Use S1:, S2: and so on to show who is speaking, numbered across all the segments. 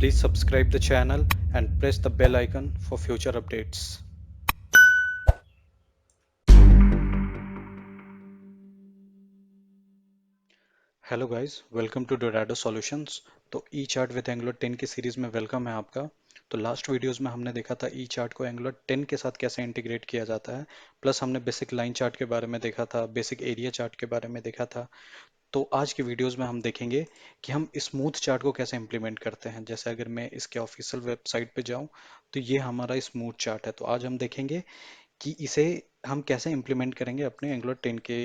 S1: Please subscribe the channel and press the bell icon for future updates. Hello guys, welcome to Dorado solutions. तो E chart with angular 10 की series में welcome है आपका। तो last videos में हमने देखा था ई चार्ट को एंगुलर 10 के साथ कैसे इंटीग्रेट किया जाता है, प्लस हमने बेसिक लाइन चार्ट के बारे में देखा था, बेसिक एरिया चार्ट के बारे में देखा था। तो आज की वीडियोस में हम देखेंगे कि हम स्मूथ चार्ट को कैसे इंप्लीमेंट करते हैं। जैसे अगर मैं इसके ऑफिशियल वेबसाइट पे जाऊं तो ये हमारा स्मूथ चार्ट है। तो आज हम देखेंगे कि इसे हम कैसे इम्प्लीमेंट करेंगे अपने एंगुलर 10 के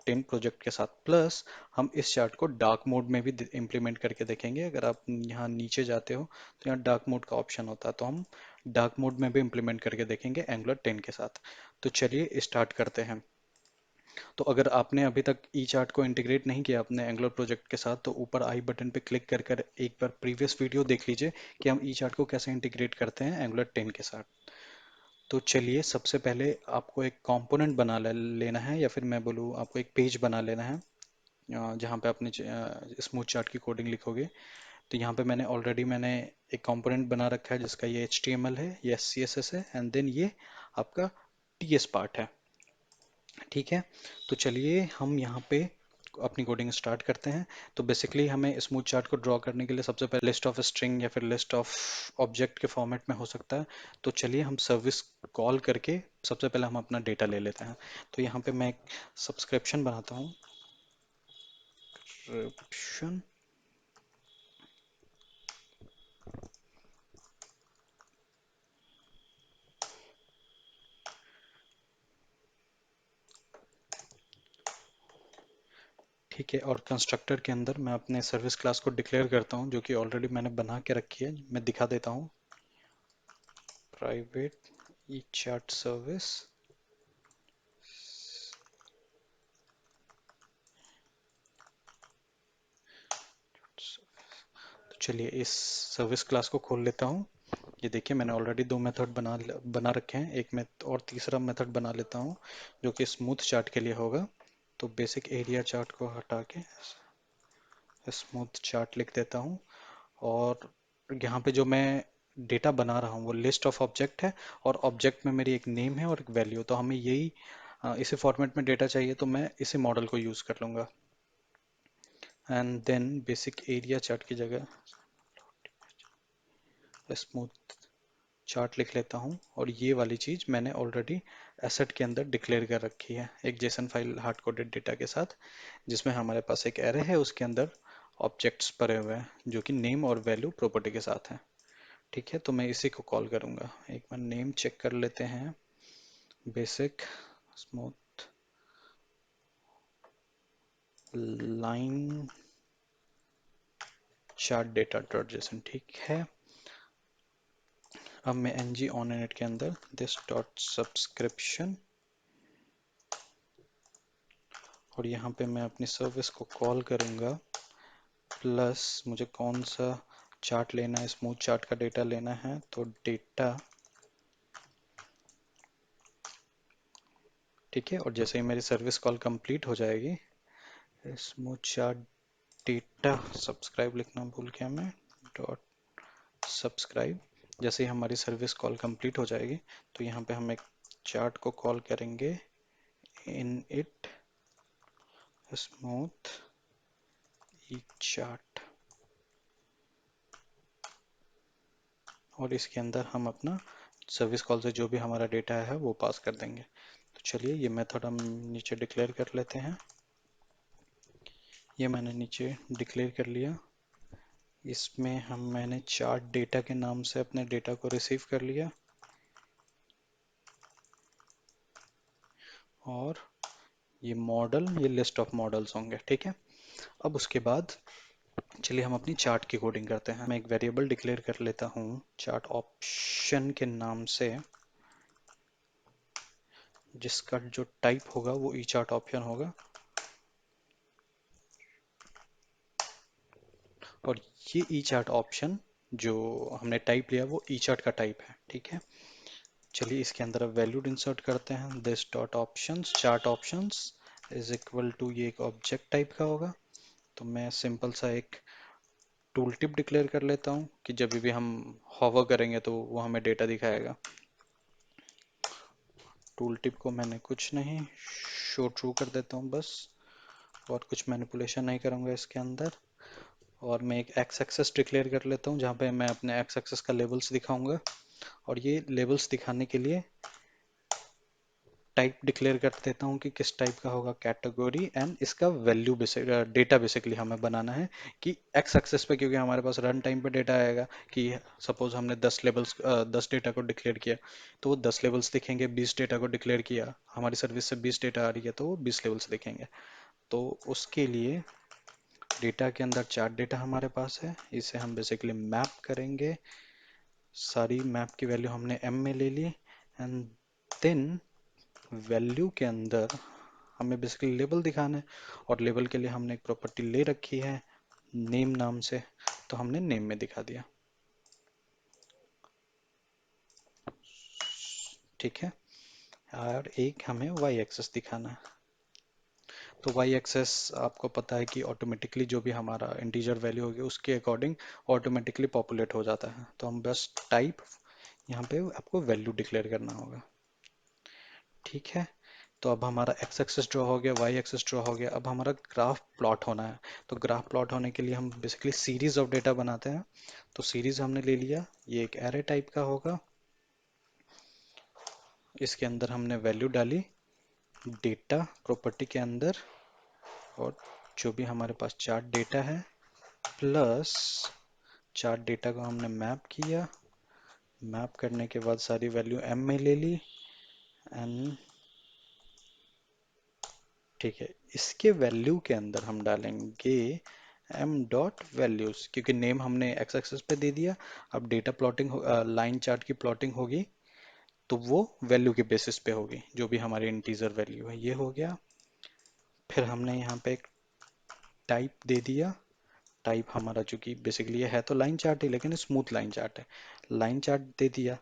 S1: 10 प्रोजेक्ट के साथ। प्लस हम इस चार्ट को डार्क मोड में भी इम्प्लीमेंट करके देखेंगे। अगर आप यहाँ नीचे जाते हो तो यहाँ डार्क मोड का ऑप्शन होता है, तो हम डार्क मोड में भी इम्प्लीमेंट करके देखेंगे एंगुलर 10 के साथ। तो चलिए स्टार्ट करते हैं। तो अगर आपने अभी तक ई चार्ट को इंटीग्रेट नहीं किया अपने एंगुलर प्रोजेक्ट के साथ, तो ऊपर आई बटन पे क्लिक कर कर एक बार प्रीवियस वीडियो देख लीजिए कि हम ई चार्ट को कैसे इंटीग्रेट करते हैं एंगुलर 10 के साथ। तो चलिए, सबसे पहले आपको एक कंपोनेंट बना लेना है, या फिर मैं बोलूँ आपको एक पेज बना लेना है जहाँ पे अपने स्मूथ चार्ट की कोडिंग लिखोगे। तो यहाँ पे मैंने एक कंपोनेंट बना रखा है जिसका ये HTML है, ये CSS है, एंड देन ये आपका TS पार्ट है। ठीक है, तो चलिए हम यहाँ पे अपनी कोडिंग स्टार्ट करते हैं। तो बेसिकली हमें स्मूथ चार्ट को ड्रॉ करने के लिए सबसे पहले लिस्ट ऑफ स्ट्रिंग या फिर लिस्ट ऑफ ऑब्जेक्ट के फॉर्मेट में हो सकता है। तो चलिए हम सर्विस कॉल करके सबसे पहले हम अपना डेटा ले लेते हैं। तो यहाँ पे मैं एक सब्सक्रिप्शन बनाता हूँ। सब्सक्रिप्शन, ठीक है। और कंस्ट्रक्टर के अंदर मैं अपने सर्विस क्लास को डिक्लेयर करता हूँ, जो कि ऑलरेडी मैंने बना के रखी है। मैं दिखा देता हूँ, प्राइवेट ई चार्ट सर्विस। तो चलिए इस सर्विस क्लास को खोल लेता हूँ। ये देखिए, मैंने ऑलरेडी दो मेथड बना रखे हैं। एक मेथड और तीसरा मेथड बना लेता हूँ जो कि स्मूथ चार्ट के लिए होगा। तो बेसिक एरिया चार्ट को हटा के स्मूथ चार्ट लिख देता हूँ। और यहाँ पे जो मैं डेटा बना रहा हूँ वो लिस्ट ऑफ ऑब्जेक्ट है, और ऑब्जेक्ट में मेरी एक नेम है और एक वैल्यू। तो हमें यही इसी फॉर्मेट में डेटा चाहिए, तो मैं इसी मॉडल को यूज़ कर लूँगा। And then basic area chart की जगह स्मूथ चार्ट लिख लेता हूँ। और ये वाली चीज़ मैंने ऑलरेडी एसेट के अंदर डिक्लेयर कर रखी है, एक JSON file hard coded data के साथ, जिसमें हमारे पास एक एरे है, उसके अंदर ऑब्जेक्ट्स भरे हुए हैं जो कि नेम और वैल्यू प्रॉपर्टी के साथ हैं। ठीक है, तो मैं इसी को कॉल करूँगा। एक बार नेम चेक कर लेते हैं, basic smooth line chart data dot JSON. ठीक है, अब मैं ng ऑन इनट के अंदर दिस डॉट सब्सक्रिप्शन, और यहाँ पे मैं अपनी सर्विस को कॉल करूँगा। प्लस मुझे कौन सा चार्ट लेना है, स्मूथ चार्ट का डेटा लेना है, तो डेटा। ठीक है, और जैसे ही मेरी सर्विस कॉल कंप्लीट हो जाएगी, स्मूथ चार्ट डेटा सब्सक्राइब लिखना भूल गया मैं, डॉट सब्सक्राइब। जैसे ही हमारी सर्विस कॉल कंप्लीट हो जाएगी, तो यहाँ पे हम एक चार्ट को कॉल करेंगे, in it smooth E chart, और इसके अंदर हम अपना सर्विस कॉल से जो भी हमारा डेटा है वो पास कर देंगे। तो चलिए ये मेथड हम नीचे डिक्लेयर कर लेते हैं। ये मैंने नीचे डिक्लेयर कर लिया। इसमें मैंने चार्ट डेटा के नाम से अपने डेटा को रिसीव कर लिया, और ये मॉडल, ये लिस्ट ऑफ मॉडल्स होंगे। ठीक है, अब उसके बाद चलिए हम अपनी चार्ट की कोडिंग करते हैं। मैं एक वेरिएबल डिक्लेयर कर लेता हूँ चार्ट ऑप्शन के नाम से, जिसका जो टाइप होगा वो ई चार्ट ऑप्शन होगा। और ये ई चार्ट ऑप्शन जो हमने टाइप लिया वो ई चार्ट का टाइप है। ठीक है, चलिए इसके अंदर अब वैल्यू इंसर्ट करते हैं। This dot options chart options is equal to, ये एक ऑब्जेक्ट टाइप का होगा, तो मैं सिंपल सा एक टूल टिप डिक्लेयर कर लेता हूँ कि जब भी हम हॉवर करेंगे तो वो हमें डेटा दिखाएगा। टूल टिप को मैंने कुछ नहीं, शो ट्रू कर देता हूँ बस, और कुछ मैनिपुलेशन नहीं करूँगा इसके अंदर। और मैं एक एक्स एक्सेस डिक्लेयर कर लेता हूँ जहाँ पे मैं अपने एक्स एक्सेस का लेबल्स दिखाऊंगा। और ये लेबल्स दिखाने के लिए टाइप डिक्लेयर कर देता हूँ कि किस टाइप का होगा, कैटेगरी, एंड इसका वैल्यू डेटा बेसिकली हमें बनाना है कि एक्स एक्सेस पे, क्योंकि हमारे पास रन टाइम पे डेटा आएगा कि सपोज हमने 10 डेटा को डिक्लेयर किया तो वो 10 लेवल्स दिखेंगे, 20 डेटा को डिक्लेयर किया, हमारी सर्विस से 20 डेटा आ रही है तो वो 20 लेवल्स दिखेंगे। तो उसके लिए डेटा के अंदर चार्ट डेटा हमारे पास है, इसे हम बेसिकली मैप करेंगे। सारी मैप की वैल्यू हमने m में ले ली, एंड देन वैल्यू के अंदर हमें बेसिकली लेबल दिखाना है, और लेबल के लिए हमने एक प्रॉपर्टी ले रखी है नेम नाम से, तो हमने नेम में दिखा दिया। ठीक है, और एक हमें वाई एक्सेस दिखाना है। तो वाई एक्सेस आपको पता है कि ऑटोमेटिकली जो भी हमारा इंटीजर वैल्यू होगी उसके अकॉर्डिंग ऑटोमेटिकली पॉपुलेट हो जाता है। तो हम बस टाइप यहाँ पे आपको वैल्यू डिक्लेयर करना होगा। ठीक है, तो अब हमारा एक्स एक्सेस ड्रॉ हो गया, वाई एक्सेस ड्रॉ हो गया। अब हमारा ग्राफ प्लॉट होना है। तो ग्राफ प्लॉट होने के लिए हम बेसिकली सीरीज ऑफ डेटा बनाते हैं। तो सीरीज हमने ले लिया, ये एक एरे टाइप का होगा। इसके अंदर हमने वैल्यू डाली डेटा प्रॉपर्टी के अंदर, और जो भी हमारे पास चार्ट डेटा है प्लस चार्ट डेटा को हमने मैप किया। मैप करने के बाद सारी वैल्यू m में ले ली, एंड ठीक है, इसके वैल्यू के अंदर हम डालेंगे m डॉट वैल्यूज, क्योंकि नेम हमने x एक्सेस पे दे दिया। अब डेटा प्लॉटिंग, लाइन चार्ट की प्लॉटिंग होगी तो वो वैल्यू के बेसिस पे होगी, जो भी हमारी इंटीजर वैल्यू है। ये हो गया। फिर हमने यहाँ पे एक टाइप दे दिया। टाइप हमारा चूंकि बेसिकली ये है तो लाइन चार्ट ही, लेकिन स्मूथ लाइन चार्ट है, लाइन चार्ट दे दिया।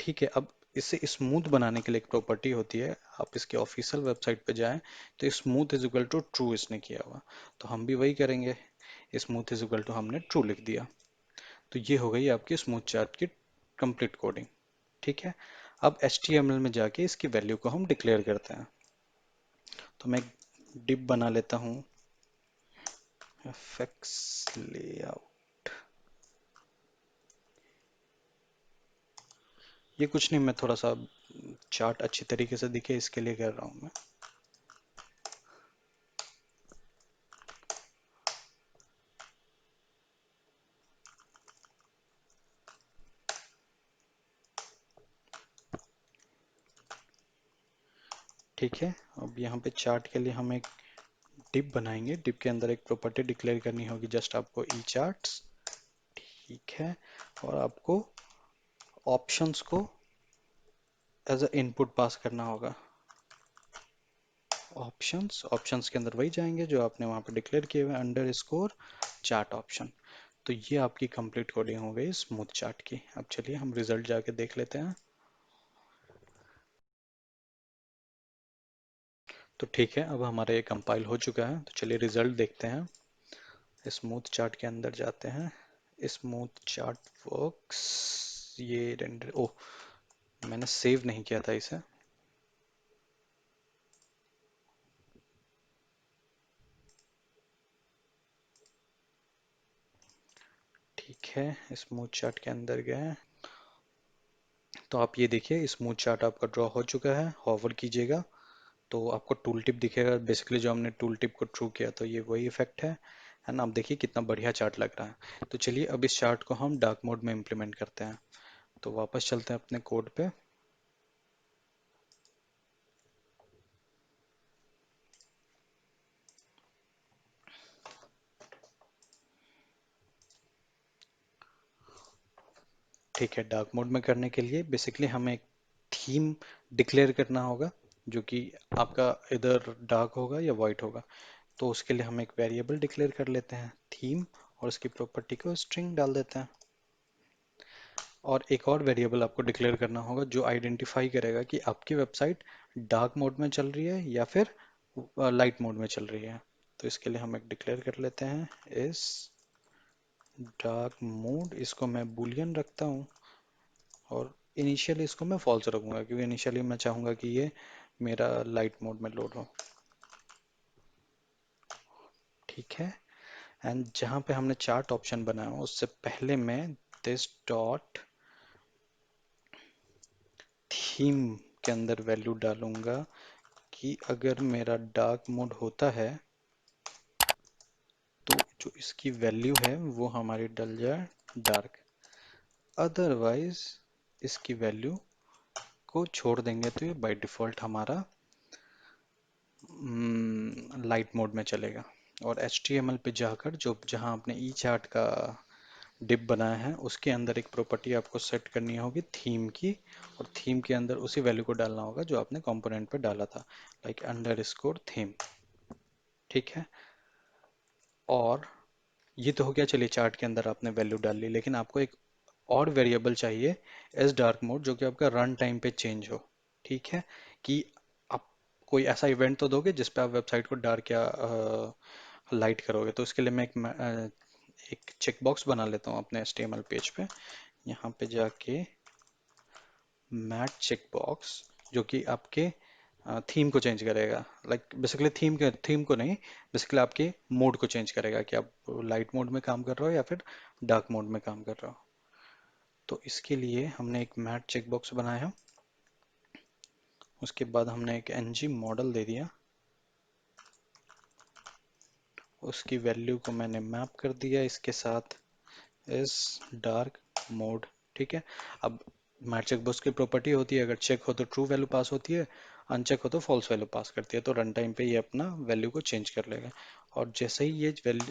S1: ठीक है, अब इसे स्मूथ बनाने के लिए एक प्रॉपर्टी होती है, आप इसके ऑफिशियल वेबसाइट पे जाएं तो smooth is equal to true इसने किया हुआ, तो हम भी वही करेंगे। स्मूथ इज इक्वल टू हमने ट्रू लिख दिया। तो ये हो गई आपकी स्मूथ चार्ट की कंप्लीट कोडिंग। ठीक है, अब HTML में जाके इसकी वैल्यू को हम डिक्लेयर करते हैं। तो मैं डिप बना लेता हूँ, एफएक्स लेआउट। ये कुछ नहीं, मैं थोड़ा सा चार्ट अच्छी तरीके से दिखे इसके लिए कर रहा हूँ मैं। ठीक है, अब यहाँ पे चार्ट के लिए हम एक डिप बनाएंगे। डिप के अंदर एक प्रॉपर्टी डिक्लेयर करनी होगी जस्ट आपको ई चार्ट्स। ठीक है, और आपको ऑप्शंस को एज अ इनपुट पास करना होगा। ऑप्शंस के अंदर वही जाएंगे जो आपने वहां पे डिक्लेयर किए हुए, अंडर स्कोर चार्ट ऑप्शन। तो ये आपकी कंप्लीट कोडिंग हो गई स्मूथ चार्ट की। अब चलिए हम रिजल्ट जाके देख लेते हैं। तो ठीक है, अब हमारा ये कंपाइल हो चुका है, तो चलिए रिजल्ट देखते हैं। स्मूथ चार्ट के अंदर जाते हैं। स्मूथ चार्ट वर्क्स, ये रेंडर, ओह मैंने सेव नहीं किया था इसे। ठीक है, स्मूथ चार्ट के अंदर गए तो आप ये देखिए स्मूथ चार्ट आपका ड्रॉ हो चुका है। होवर कीजिएगा तो आपको टूल टिप दिखेगा, बेसिकली जो हमने टूल टिप को ट्रू किया तो ये वही इफेक्ट है। एंड आप देखिए कितना बढ़िया चार्ट लग रहा है। तो चलिए अब इस चार्ट को हम डार्क मोड में इम्प्लीमेंट करते हैं। तो वापस चलते हैं अपने कोड पे। ठीक है, डार्क मोड में करने के लिए बेसिकली हमें एक थीम डिक्लेयर करना होगा, जो कि आपका इधर डार्क होगा या वाइट होगा। तो उसके लिए हम एक वेरिएबल डिक्लेयर कर लेते हैं थीम, और उसकी प्रॉपर्टी को स्ट्रिंग डाल देते हैं। और एक और वेरिएबल आपको डिक्लेयर करना होगा जो आइडेंटिफाई करेगा कि आपकी वेबसाइट डार्क मोड में चल रही है या फिर लाइट मोड में चल रही है। तो इसके लिए हम एक डिक्लेयर कर लेते हैं इस डार्क मोड, इसको मैं बूलियन रखता हूँ और इनिशियली इसको मैं फॉल्स रखूंगा क्योंकि इनिशियली मैं चाहूंगा कि ये मेरा लाइट मोड में लोड हो। ठीक है। एंड जहाँ पे हमने चार्ट ऑप्शन बनाया हो उससे पहले मैं दिस डॉट थीम के अंदर वैल्यू डालूंगा कि अगर मेरा डार्क मोड होता है तो जो इसकी वैल्यू है वो हमारी डल जाए डार्क, अदरवाइज इसकी वैल्यू को छोड़ देंगे तो ये बाय डिफॉल्ट हमारा लाइट मोड में चलेगा। और HTML पे जाकर जो जहां आपने ई चार्ट का डिप बनाया है उसके अंदर एक प्रॉपर्टी आपको सेट करनी होगी थीम की, और थीम के अंदर उसी वैल्यू को डालना होगा जो आपने कंपोनेंट पे डाला था, लाइक अंडरस्कोर थीम। ठीक है। और ये तो हो गया, चलिए चार्ट के अंदर आपने वैल्यू डाल ली, लेकिन आपको एक और वेरिएबल चाहिए एज डार्क मोड जो कि आपका रन टाइम पे चेंज हो। ठीक है। कि आप कोई ऐसा इवेंट तो दोगे जिस पे आप वेबसाइट को डार्क या लाइट करोगे, तो इसके लिए मैं एक चेक बॉक्स बना लेता हूँ अपने HTML पेज पे। यहाँ पे जाके मैट चेक बॉक्स जो कि आपके थीम को चेंज करेगा, लाइक बेसिकली थीम को नहीं, बेसिकली आपके मोड को चेंज करेगा कि आप लाइट मोड में काम कर रहे हो या फिर डार्क मोड में काम कर रहे हो। तो इसके लिए हमने एक मैट चेक बॉक्स बनाया, उसके बाद हमने एक ng मॉडल दे दिया, उसकी वैल्यू को मैंने मैप कर दिया इसके साथ इस डार्क मोड। ठीक है। अब मैट चेक बॉक्स की प्रॉपर्टी होती है, अगर चेक हो तो ट्रू वैल्यू पास होती है, अनचेक हो तो फॉल्स वैल्यू पास करती है, तो रन टाइम पे ये अपना वैल्यू को चेंज कर लेगा। और जैसे ही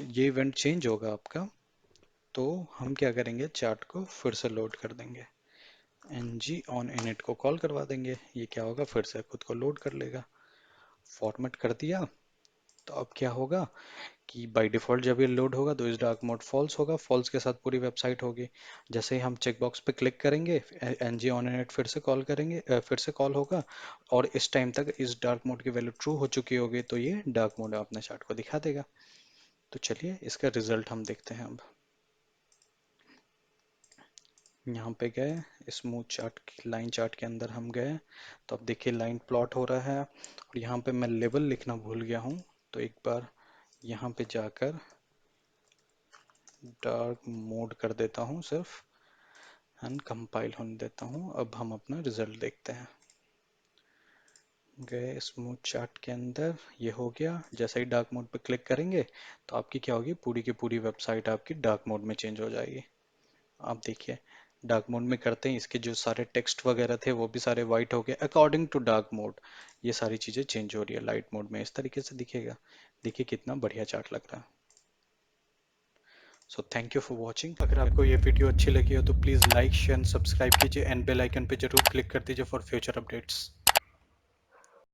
S1: ये इवेंट चेंज होगा आपका, तो हम क्या करेंगे, चार्ट को फिर से लोड कर देंगे, ng on init को कॉल करवा देंगे, ये क्या होगा फिर से खुद को लोड कर लेगा। फॉर्मेट कर दिया, तो अब क्या होगा कि बाय डिफॉल्ट जब ये लोड होगा तो इस डार्क मोड फॉल्स होगा, फॉल्स के साथ पूरी वेबसाइट होगी। जैसे ही हम चेकबॉक्स पे क्लिक करेंगे ng on init फिर से कॉल करेंगे, फिर से कॉल होगा, और इस टाइम तक इस डार्क मोड की वैल्यू ट्रू हो चुकी होगी, तो ये डार्क मोड अपने चार्ट को दिखा देगा। तो चलिए इसका रिजल्ट हम देखते हैं। अब यहाँ पे गए स्मूथ चार्ट की लाइन चार्ट के अंदर हम गए, तो अब देखिए लाइन प्लॉट हो रहा है, और यहाँ पे मैं लेवल लिखना भूल गया हूँ, तो एक बार यहाँ पे जाकर डार्क मोड कर देता हूँ सिर्फ, एंड कंपाइल होने देता हूँ। अब हम अपना रिजल्ट देखते हैं। गए स्मूथ चार्ट के अंदर, ये हो गया, जैसे ही डार्क मोड पे क्लिक करेंगे तो आपकी क्या होगी, पूरी की पूरी वेबसाइट आपकी डार्क मोड में चेंज हो जाएगी। आप देखिए डार्क मोड में करते हैं इसके जो सारे टेक्स्ट वगैरह थे वो भी सारे वाइट हो गए अकॉर्डिंग टू डार्क मोड, ये सारी चीजें चेंज हो रही है। लाइट मोड में इस तरीके से दिखेगा। देखिए कितना बढ़िया चार्ट लग रहा है। So thank you for watching. अगर आपको ये वीडियो अच्छी लगी हो तो प्लीज़ लाइक शेयर सब्सक्राइब कीजिए एंड बेल आइकन पे जरूर क्लिक कर दीजिए फॉर फ्यूचर अपडेट्स।